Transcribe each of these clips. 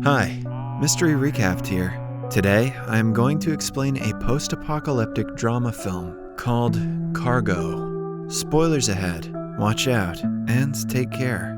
Hi, Mystery Recapped here. Today, I am going to explain a post-apocalyptic drama film called Cargo. Spoilers ahead, watch out, and take care.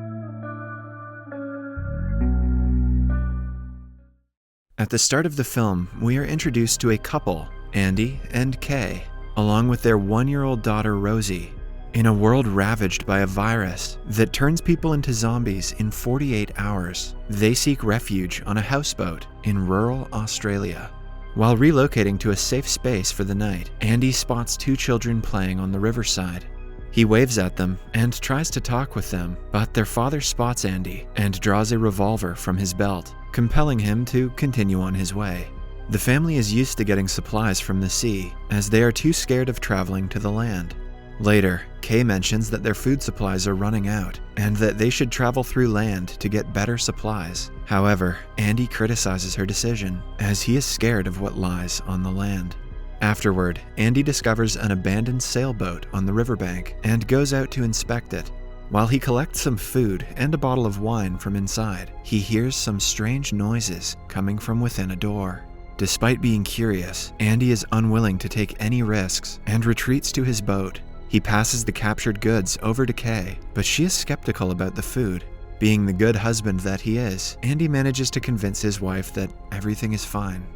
At the start of the film, we are introduced to a couple, Andy and Kay, along with their 1-year-old daughter Rosie, in a world ravaged by a virus that turns people into zombies in 48 hours. They seek refuge on a houseboat in rural Australia. While relocating to a safe space for the night, Andy spots 2 children playing on the riverside. He waves at them and tries to talk with them, but their father spots Andy and draws a revolver from his belt, compelling him to continue on his way. The family is used to getting supplies from the sea, as they are too scared of traveling to the land. Later, Kay mentions that their food supplies are running out and that they should travel through land to get better supplies. However, Andy criticizes her decision, as he is scared of what lies on the land. Afterward, Andy discovers an abandoned sailboat on the riverbank and goes out to inspect it. While he collects some food and a bottle of wine from inside, he hears some strange noises coming from within a door. Despite being curious, Andy is unwilling to take any risks and retreats to his boat. He passes the captured goods over to Kay, but she is skeptical about the food. Being the good husband that he is, Andy manages to convince his wife that everything is fine.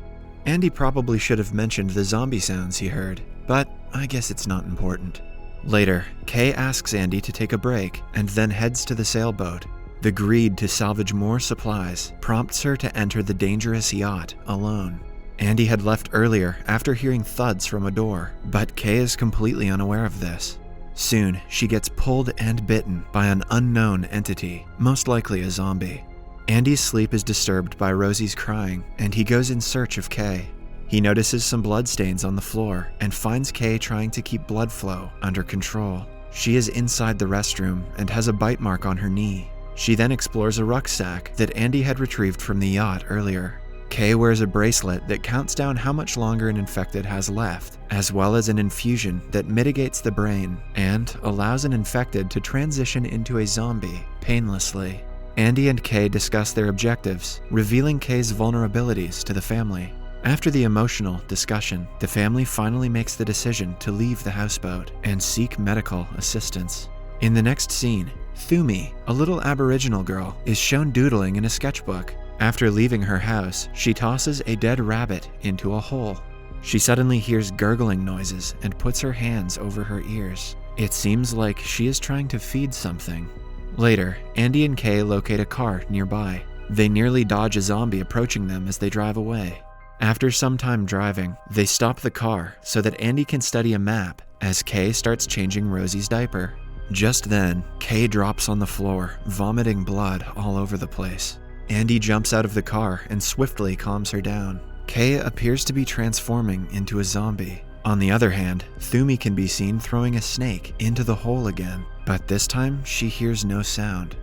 Andy probably should have mentioned the zombie sounds he heard, but I guess it's not important. Later, Kay asks Andy to take a break and then heads to the sailboat. The greed to salvage more supplies prompts her to enter the dangerous yacht alone. Andy had left earlier after hearing thuds from a door, but Kay is completely unaware of this. Soon, she gets pulled and bitten by an unknown entity, most likely a zombie. Andy's sleep is disturbed by Rosie's crying, and he goes in search of Kay. He notices some bloodstains on the floor and finds Kay trying to keep blood flow under control. She is inside the restroom and has a bite mark on her knee. She then explores a rucksack that Andy had retrieved from the yacht earlier. Kay wears a bracelet that counts down how much longer an infected has left, as well as an infusion that mitigates the brain and allows an infected to transition into a zombie painlessly. Andy and Kay discuss their objectives, revealing Kay's vulnerabilities to the family. After the emotional discussion, the family finally makes the decision to leave the houseboat and seek medical assistance. In the next scene, Thumi, a little Aboriginal girl, is shown doodling in a sketchbook. After leaving her house, she tosses a dead rabbit into a hole. She suddenly hears gurgling noises and puts her hands over her ears. It seems like she is trying to feed something. Later, Andy and Kay locate a car nearby. They nearly dodge a zombie approaching them as they drive away. After some time driving, they stop the car so that Andy can study a map as Kay starts changing Rosie's diaper. Just then, Kay drops on the floor, vomiting blood all over the place. Andy jumps out of the car and swiftly calms her down. Kay appears to be transforming into a zombie. On the other hand, Thumi can be seen throwing a snake into the hole again, but this time she hears no sound.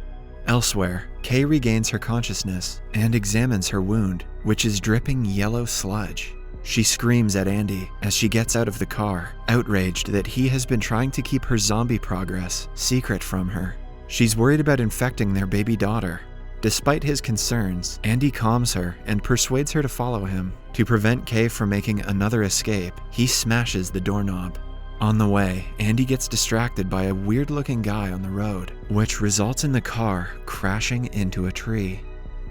Elsewhere, Kay regains her consciousness and examines her wound, which is dripping yellow sludge. She screams at Andy as she gets out of the car, outraged that he has been trying to keep her zombie progress secret from her. She's worried about infecting their baby daughter. Despite his concerns, Andy calms her and persuades her to follow him. To prevent Kay from making another escape, he smashes the doorknob. On the way, Andy gets distracted by a weird-looking guy on the road, which results in the car crashing into a tree.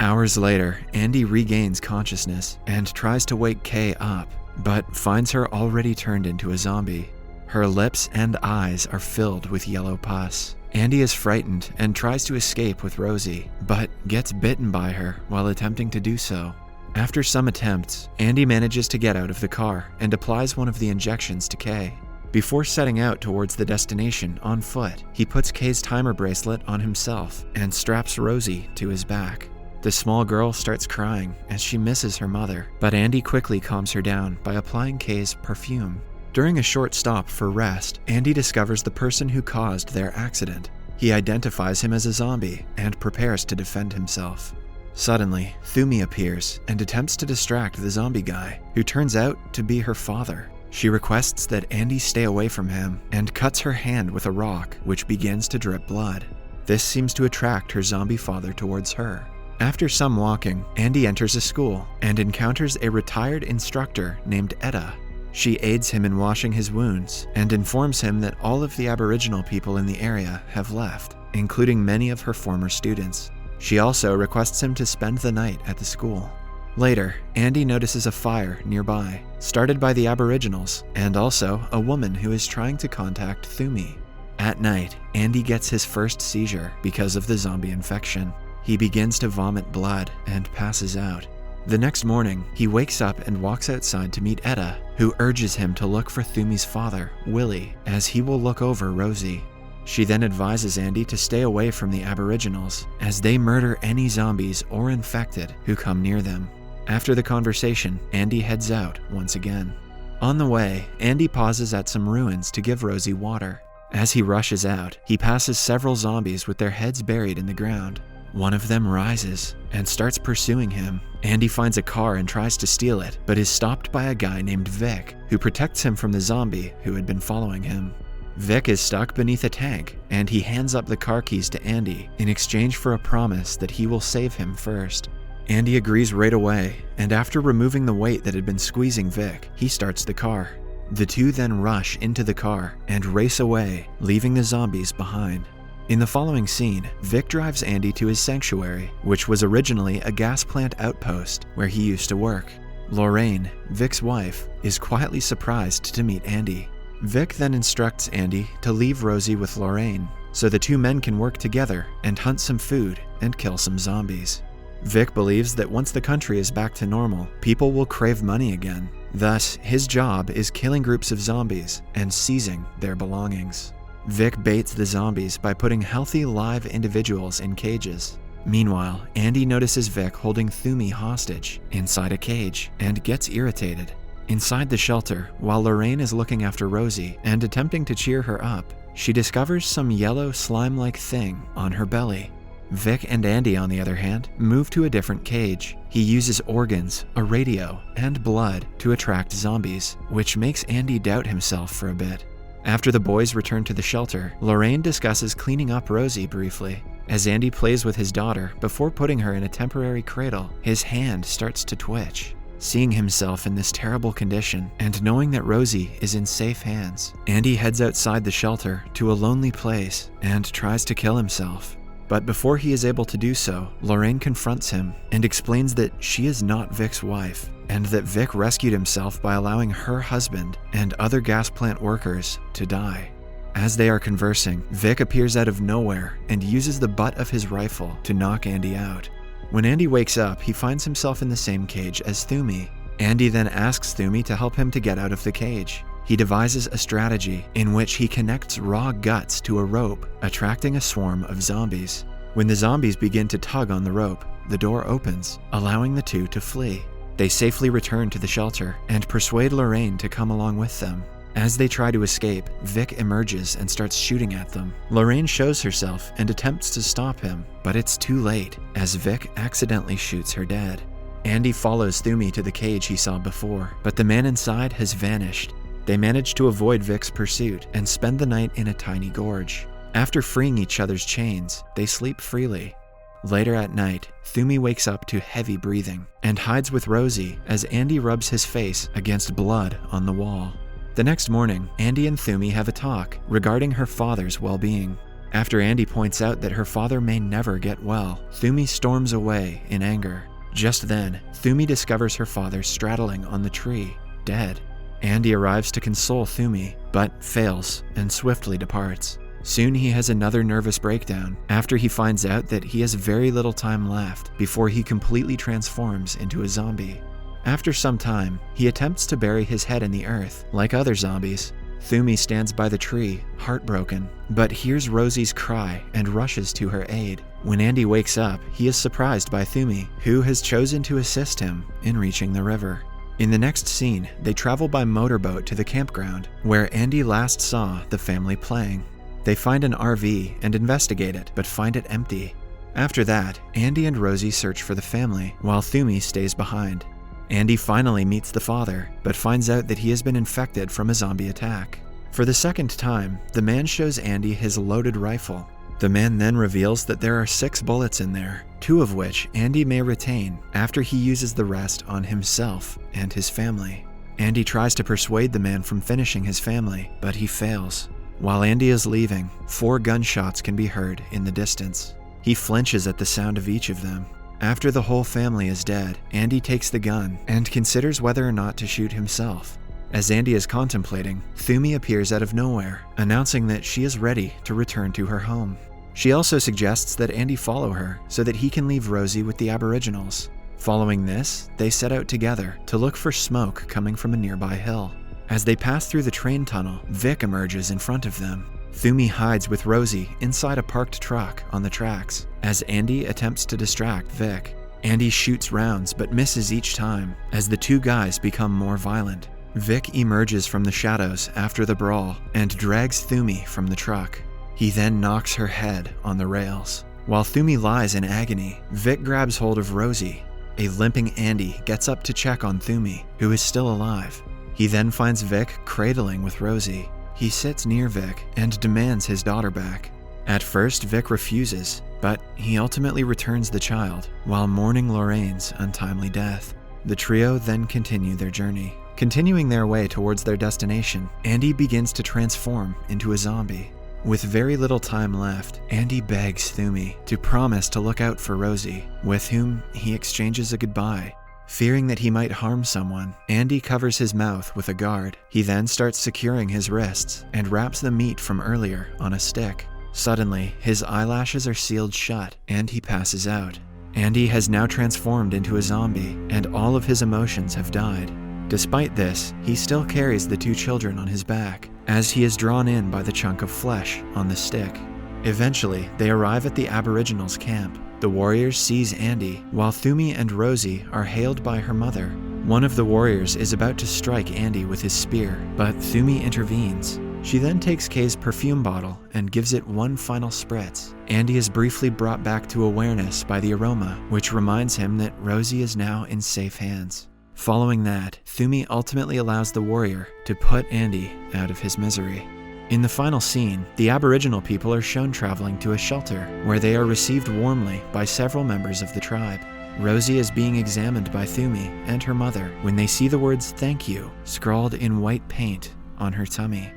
Hours later, Andy regains consciousness and tries to wake Kay up, but finds her already turned into a zombie. Her lips and eyes are filled with yellow pus. Andy is frightened and tries to escape with Rosie, but gets bitten by her while attempting to do so. After some attempts, Andy manages to get out of the car and applies one of the injections to Kay. Before setting out towards the destination on foot, he puts Kay's timer bracelet on himself and straps Rosie to his back. The small girl starts crying as she misses her mother, but Andy quickly calms her down by applying Kay's perfume. During a short stop for rest, Andy discovers the person who caused their accident. He identifies him as a zombie and prepares to defend himself. Suddenly, Thumi appears and attempts to distract the zombie guy, who turns out to be her father. She requests that Andy stay away from him and cuts her hand with a rock, which begins to drip blood. This seems to attract her zombie father towards her. After some walking, Andy enters a school and encounters a retired instructor named Etta. She aids him in washing his wounds and informs him that all of the Aboriginal people in the area have left, including many of her former students. She also requests him to spend the night at the school. Later, Andy notices a fire nearby, started by the Aboriginals, and also a woman who is trying to contact Thumi. At night, Andy gets his first seizure because of the zombie infection. He begins to vomit blood and passes out. The next morning, he wakes up and walks outside to meet Etta, who urges him to look for Thumi's father, Willie, as he will look over Rosie. She then advises Andy to stay away from the Aboriginals, as they murder any zombies or infected who come near them. After the conversation, Andy heads out once again. On the way, Andy pauses at some ruins to give Rosie water. As he rushes out, he passes several zombies with their heads buried in the ground. One of them rises and starts pursuing him. Andy finds a car and tries to steal it, but is stopped by a guy named Vic, who protects him from the zombie who had been following him. Vic is stuck beneath a tank, and he hands up the car keys to Andy in exchange for a promise that he will save him first. Andy agrees right away, and after removing the weight that had been squeezing Vic, he starts the car. The two then rush into the car and race away, leaving the zombies behind. In the following scene, Vic drives Andy to his sanctuary, which was originally a gas plant outpost where he used to work. Lorraine, Vic's wife, is quietly surprised to meet Andy. Vic then instructs Andy to leave Rosie with Lorraine, so the two men can work together and hunt some food and kill some zombies. Vic believes that once the country is back to normal, people will crave money again. Thus, his job is killing groups of zombies and seizing their belongings. Vic baits the zombies by putting healthy live individuals in cages. Meanwhile, Andy notices Vic holding Thumi hostage inside a cage and gets irritated. Inside the shelter, while Lorraine is looking after Rosie and attempting to cheer her up, she discovers some yellow slime-like thing on her belly. Vic and Andy, on the other hand, move to a different cage. He uses organs, a radio, and blood to attract zombies, which makes Andy doubt himself for a bit. After the boys return to the shelter, Lorraine discusses cleaning up Rosie briefly. As Andy plays with his daughter before putting her in a temporary cradle, his hand starts to twitch. Seeing himself in this terrible condition and knowing that Rosie is in safe hands, Andy heads outside the shelter to a lonely place and tries to kill himself. But before he is able to do so, Lorraine confronts him and explains that she is not Vic's wife, and that Vic rescued himself by allowing her husband and other gas plant workers to die. As they are conversing, Vic appears out of nowhere and uses the butt of his rifle to knock Andy out. When Andy wakes up, he finds himself in the same cage as Thumi. Andy then asks Thumi to help him to get out of the cage. He devises a strategy in which he connects raw guts to a rope, attracting a swarm of zombies. When the zombies begin to tug on the rope, the door opens, allowing the two to flee. They safely return to the shelter and persuade Lorraine to come along with them. As they try to escape, Vic emerges and starts shooting at them. Lorraine shows herself and attempts to stop him, but it's too late, as Vic accidentally shoots her dead. Andy follows Thumi to the cage he saw before, but the man inside has vanished. They manage to avoid Vic's pursuit and spend the night in a tiny gorge. After freeing each other's chains, they sleep freely. Later at night, Thumi wakes up to heavy breathing and hides with Rosie as Andy rubs his face against blood on the wall. The next morning, Andy and Thumi have a talk regarding her father's well-being. After Andy points out that her father may never get well, Thumi storms away in anger. Just then, Thumi discovers her father straddling on the tree, dead. Andy arrives to console Thumi, but fails and swiftly departs. Soon he has another nervous breakdown after he finds out that he has very little time left before he completely transforms into a zombie. After some time, he attempts to bury his head in the earth, like other zombies. Thumi stands by the tree, heartbroken, but hears Rosie's cry and rushes to her aid. When Andy wakes up, he is surprised by Thumi, who has chosen to assist him in reaching the river. In the next scene, they travel by motorboat to the campground, where Andy last saw the family playing. They find an RV and investigate it, but find it empty. After that, Andy and Rosie search for the family, while Thumi stays behind. Andy finally meets the father, but finds out that he has been infected from a zombie attack. For the second time, the man shows Andy his loaded rifle. The man then reveals that there are 6 bullets in there, 2 of which Andy may retain after he uses the rest on himself and his family. Andy tries to persuade the man from finishing his family, but he fails. While Andy is leaving, 4 gunshots can be heard in the distance. He flinches at the sound of each of them. After the whole family is dead, Andy takes the gun and considers whether or not to shoot himself. As Andy is contemplating, Thumi appears out of nowhere, announcing that she is ready to return to her home. She also suggests that Andy follow her so that he can leave Rosie with the Aboriginals. Following this, they set out together to look for smoke coming from a nearby hill. As they pass through the train tunnel, Vic emerges in front of them. Thumi hides with Rosie inside a parked truck on the tracks as Andy attempts to distract Vic. Andy shoots rounds but misses each time as the 2 guys become more violent. Vic emerges from the shadows after the brawl and drags Thumi from the truck. He then knocks her head on the rails. While Thumi lies in agony, Vic grabs hold of Rosie. A limping Andy gets up to check on Thumi, who is still alive. He then finds Vic cradling with Rosie. He sits near Vic and demands his daughter back. At first, Vic refuses, but he ultimately returns the child while mourning Lorraine's untimely death. The trio then continue their journey. Continuing their way towards their destination, Andy begins to transform into a zombie. With very little time left, Andy begs Thumi to promise to look out for Rosie, with whom he exchanges a goodbye. Fearing that he might harm someone, Andy covers his mouth with a guard. He then starts securing his wrists and wraps the meat from earlier on a stick. Suddenly, his eyelashes are sealed shut and he passes out. Andy has now transformed into a zombie and all of his emotions have died. Despite this, he still carries the 2 children on his back, as he is drawn in by the chunk of flesh on the stick. Eventually, they arrive at the Aboriginals' camp. The warriors seize Andy, while Thumi and Rosie are hailed by her mother. One of the warriors is about to strike Andy with his spear, but Thumi intervenes. She then takes Kay's perfume bottle and gives it one final spritz. Andy is briefly brought back to awareness by the aroma, which reminds him that Rosie is now in safe hands. Following that, Thumi ultimately allows the warrior to put Andy out of his misery. In the final scene, the Aboriginal people are shown traveling to a shelter where they are received warmly by several members of the tribe. Rosie is being examined by Thumi and her mother when they see the words "thank you" scrawled in white paint on her tummy.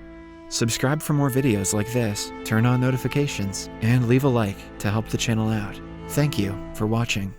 Subscribe for more videos like this, turn on notifications, and leave a like to help the channel out. Thank you for watching.